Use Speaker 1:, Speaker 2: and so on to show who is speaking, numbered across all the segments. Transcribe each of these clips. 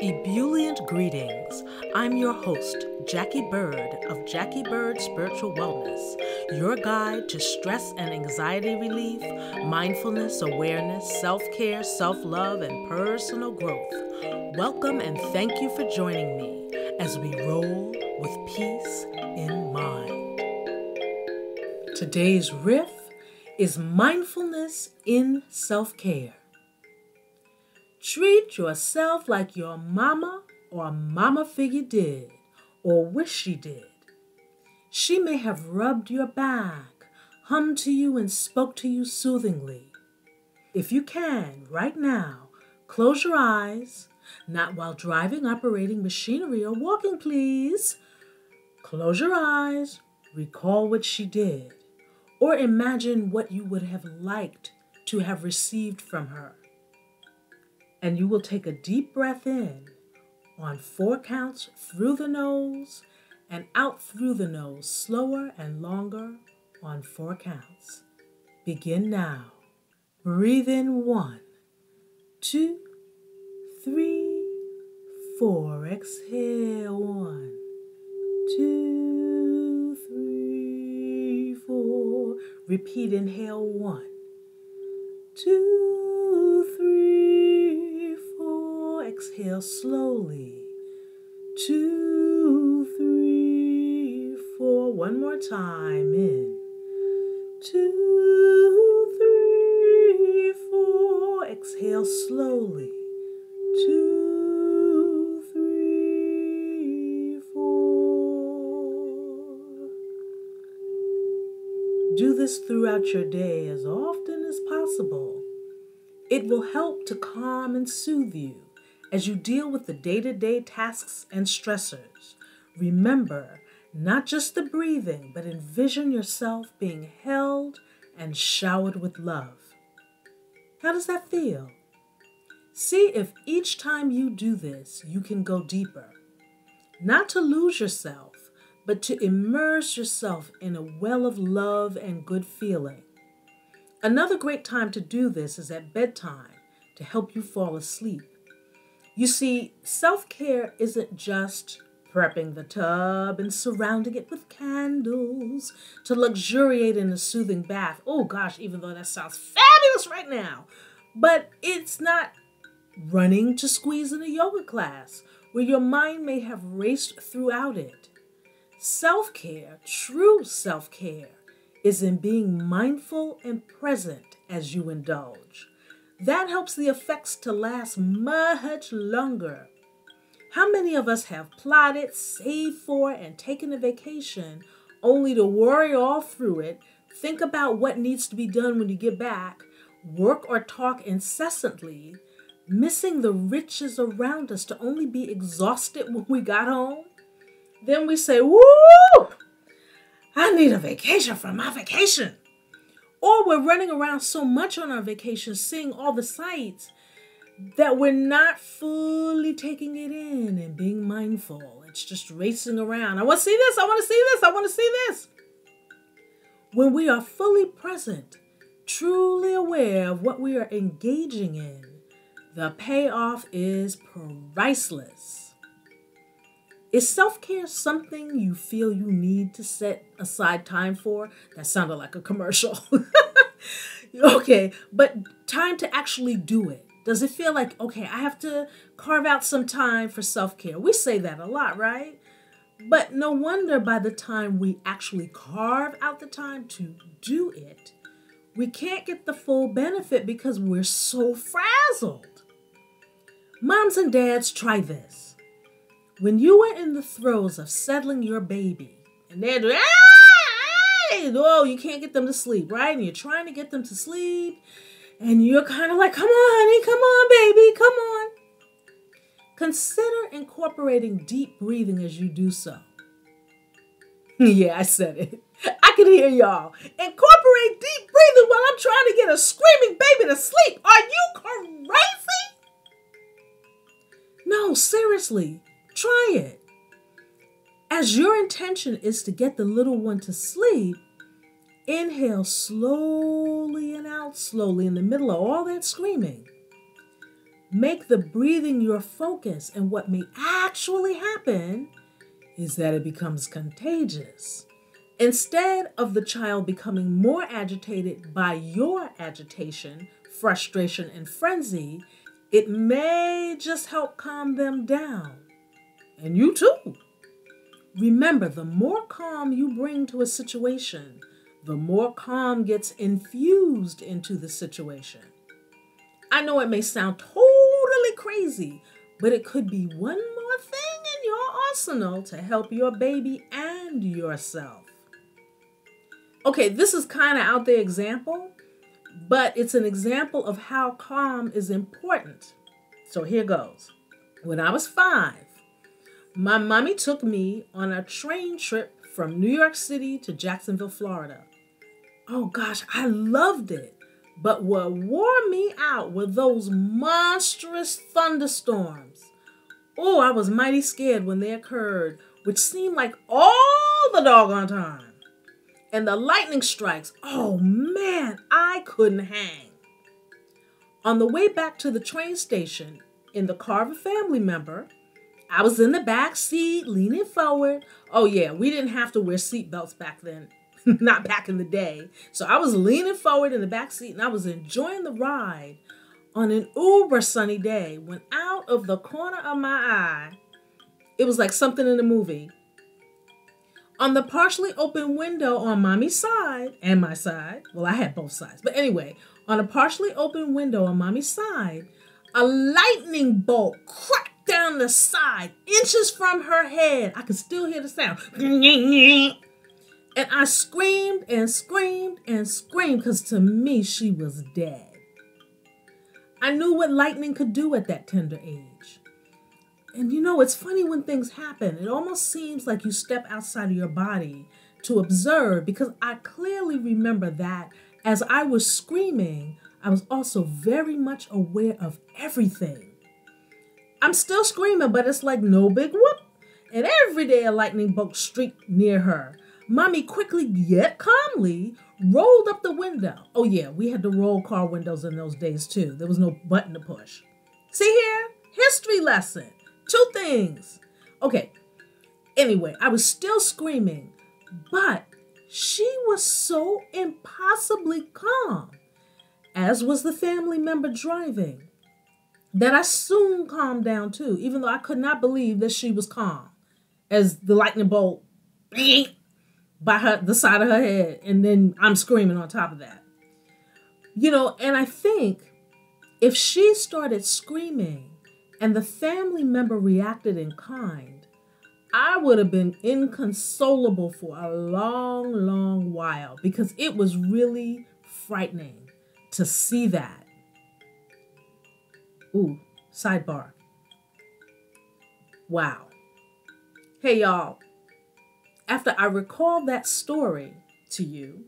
Speaker 1: Ebullient greetings. I'm your host, Jacquie Bird of Jacquie Bird Spiritual Wellness, your guide to stress and anxiety relief, mindfulness, awareness, self-care, self-love, and personal growth. Welcome and thank you for joining me as we roll with peace in mind. Today's riff is mindfulness in self-care. Treat yourself like your mama or mama figure did, or wish she did. She may have rubbed your back, hummed to you, and spoke to you soothingly. If you can, right now, close your eyes, not while driving, operating machinery, or walking, please. Close your eyes, recall what she did, or imagine what you would have liked to have received from her. And you will take a deep breath in on 4 counts through the nose and out through the nose, slower and longer on 4 counts. Begin now. Breathe in 1, 2, 3, 4. Exhale 1, 2, 3, 4. Repeat, inhale 1, 2, 3, 4. Exhale slowly. 2, 3, 4. One more time. In. 2, 3, 4. Exhale slowly. 2, 3, 4. Do this throughout your day as often as possible. It will help to calm and soothe you as you deal with the day-to-day tasks and stressors. Remember, not just the breathing, but envision yourself being held and showered with love. How does that feel? See if each time you do this, you can go deeper. Not to lose yourself, but to immerse yourself in a well of love and good feeling. Another great time to do this is at bedtime to help you fall asleep. You see, self-care isn't just prepping the tub and surrounding it with candles to luxuriate in a soothing bath. Oh gosh, even though that sounds fabulous right now. But it's not running to squeeze in a yoga class where your mind may have raced throughout it. Self-care, true self-care, is in being mindful and present as you indulge. That helps the effects to last much longer. How many of us have plotted, saved for, and taken a vacation only to worry all through it, think about what needs to be done when you get back, work or talk incessantly, missing the riches around us to only be exhausted when we got home? Then we say, woo! I need a vacation from my vacation. Or we're running around so much on our vacation, seeing all the sights, that we're not fully taking it in and being mindful. It's just racing around. I want to see this. I want to see this. I want to see this. When we are fully present, truly aware of what we are engaging in, the payoff is priceless. Is self-care something you feel you need to set aside time for? That sounded like a commercial. Okay, but time to actually do it. Does it feel like, okay, I have to carve out some time for self-care? We say that a lot, right? But no wonder by the time we actually carve out the time to do it, we can't get the full benefit because we're so frazzled. Moms and dads, try this. When you were in the throes of settling your baby, and they're doing, oh, you can't get them to sleep, right? And you're trying to get them to sleep, and you're kind of like, come on, honey, come on, baby, come on. Consider incorporating deep breathing as you do so. Yeah, I said it. I can hear y'all. Incorporate deep breathing while I'm trying to get a screaming baby to sleep. Are you crazy? No, seriously. Try it. As your intention is to get the little one to sleep, inhale slowly and out slowly in the middle of all that screaming. Make the breathing your focus, and what may actually happen is that it becomes contagious. Instead of the child becoming more agitated by your agitation, frustration, and frenzy, it may just help calm them down. And you too. Remember, the more calm you bring to a situation, the more calm gets infused into the situation. I know it may sound totally crazy, but it could be one more thing in your arsenal to help your baby and yourself. Okay, this is kind of out there example, but it's an example of how calm is important. So here goes. When I was 5, my mommy took me on a train trip from New York City to Jacksonville, Florida. Oh gosh, I loved it. But what wore me out were those monstrous thunderstorms. Oh, I was mighty scared when they occurred, which seemed like all the doggone time. And the lightning strikes, oh man, I couldn't hang. On the way back to the train station, in the car of a family member, I was in the back seat, leaning forward. Oh yeah, we didn't have to wear seatbelts back then. Not back in the day. So I was leaning forward in the back seat and I was enjoying the ride on an uber sunny day when out of the corner of my eye, it was like something in a movie. On the partially open window on mommy's side and my side, well, I had both sides, but anyway, on a partially open window on mommy's side, a lightning bolt cracked down the side, inches from her head. I could still hear the sound. And I screamed and screamed and screamed because to me, she was dead. I knew what lightning could do at that tender age. And you know, it's funny when things happen. It almost seems like you step outside of your body to observe, because I clearly remember that as I was screaming, I was also very much aware of everything. I'm still screaming, but it's like no big whoop. And every day a lightning bolt streaked near her. Mommy quickly yet calmly rolled up the window. Oh yeah, we had to roll car windows in those days too. There was no button to push. See here? History lesson. 2 things. Okay. Anyway, I was still screaming, but she was so impossibly calm, as was the family member driving, that I soon calmed down too, even though I could not believe that she was calm, as the lightning bolt by the side of her head, and then I'm screaming on top of that. You know, and I think if she started screaming and the family member reacted in kind, I would have been inconsolable for a long, long while, because it was really frightening to see that. Ooh, sidebar. Wow. Hey, y'all. After I recalled that story to you,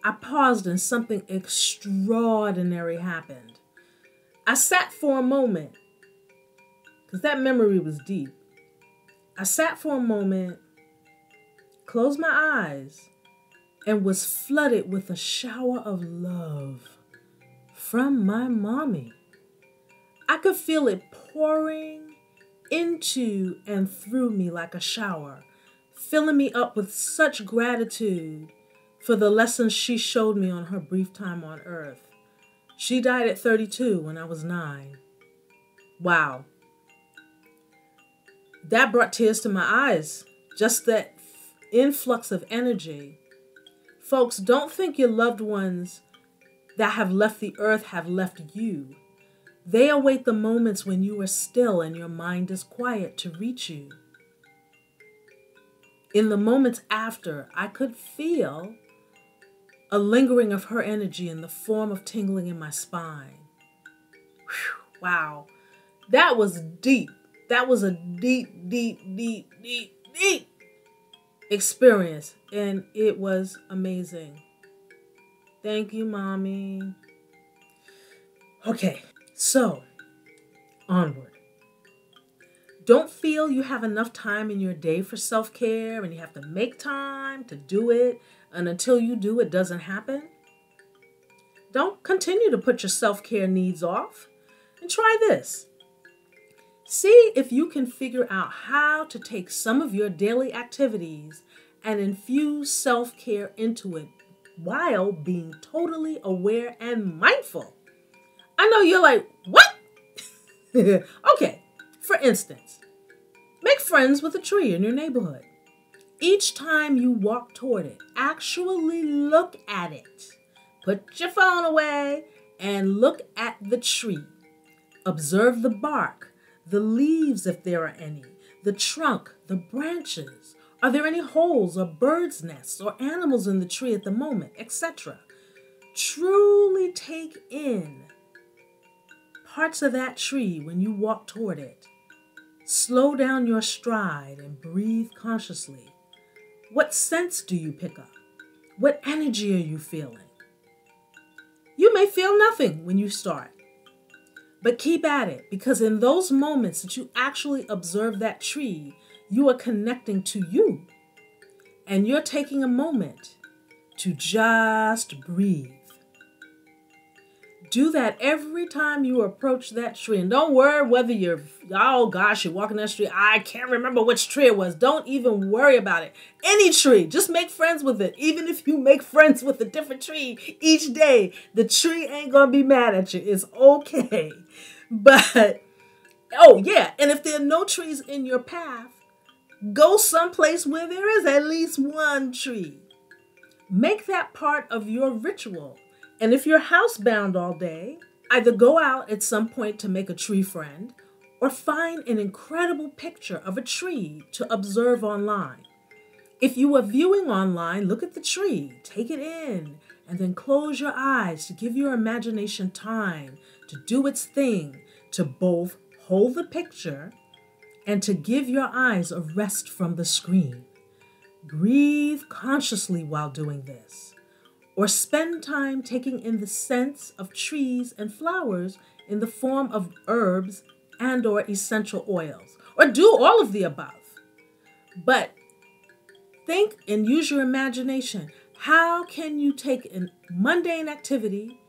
Speaker 1: I paused and something extraordinary happened. I sat for a moment, because that memory was deep. I sat for a moment, closed my eyes, and was flooded with a shower of love from my mommy. I could feel it pouring into and through me like a shower, filling me up with such gratitude for the lessons she showed me on her brief time on earth. She died at 32 when I was 9. Wow. That brought tears to my eyes, just that influx of energy. Folks, don't think your loved ones that have left the earth have left you. They await the moments when you are still and your mind is quiet to reach you. In the moments after, I could feel a lingering of her energy in the form of tingling in my spine. Whew, wow. That was deep. That was a deep, deep, deep, deep, deep experience. And it was amazing. Thank you, Mommy. Okay, so onward. Don't feel you have enough time in your day for self-care and you have to make time to do it, and until you do, it doesn't happen. Don't continue to put your self-care needs off. And try this. See if you can figure out how to take some of your daily activities and infuse self-care into it while being totally aware and mindful. I know you're like, what? Okay, for instance, make friends with a tree in your neighborhood. Each time you walk toward it, actually look at it. Put your phone away and look at the tree. Observe the bark, the leaves if there are any, the trunk, the branches. Are there any holes or birds' nests or animals in the tree at the moment, etc.? Truly take in parts of that tree when you walk toward it. Slow down your stride and breathe consciously. What scents do you pick up? What energy are you feeling? You may feel nothing when you start, but keep at it, because in those moments that you actually observe that tree, you are connecting to you, and you're taking a moment to just breathe. Do that every time you approach that tree. And don't worry whether you're walking that street. I can't remember which tree it was. Don't even worry about it. Any tree, just make friends with it. Even if you make friends with a different tree each day, the tree ain't going to be mad at you. It's okay. But, oh yeah, and if there are no trees in your path, go someplace where there is at least one tree. Make that part of your ritual. And if you're housebound all day, either go out at some point to make a tree friend or find an incredible picture of a tree to observe online. If you are viewing online, look at the tree, take it in, and then close your eyes to give your imagination time to do its thing, to both hold the picture and to give your eyes a rest from the screen. Breathe consciously while doing this. Or spend time taking in the scents of trees and flowers in the form of herbs and or essential oils. Or do all of the above. But think and use your imagination. How can you take a mundane activity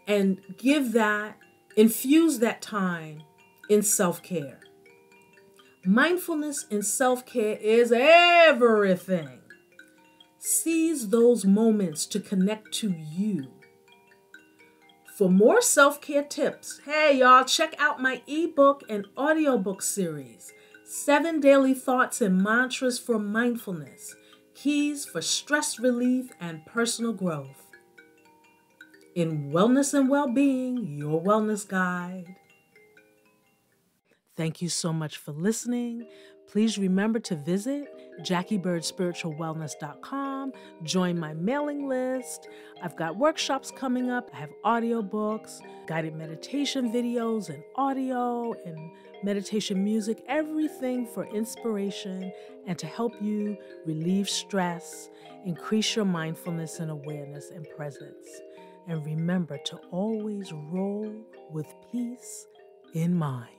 Speaker 1: and infuse that time in self-care? Mindfulness in self-care is everything. Seize those moments to connect to you. For more self-care tips, hey y'all, check out my ebook and audiobook series, 7 Daily Thoughts and Mantras for Mindfulness, Keys for Stress Relief and Personal Growth. In Wellness and Well-Being, your wellness guide. Thank you so much for listening. Please remember to visit JackieBirdSpiritualWellness.com. Join my mailing list. I've got workshops coming up. I have audiobooks, guided meditation videos, and audio and meditation music, everything for inspiration and to help you relieve stress, increase your mindfulness and awareness and presence. And remember to always roll with peace in mind.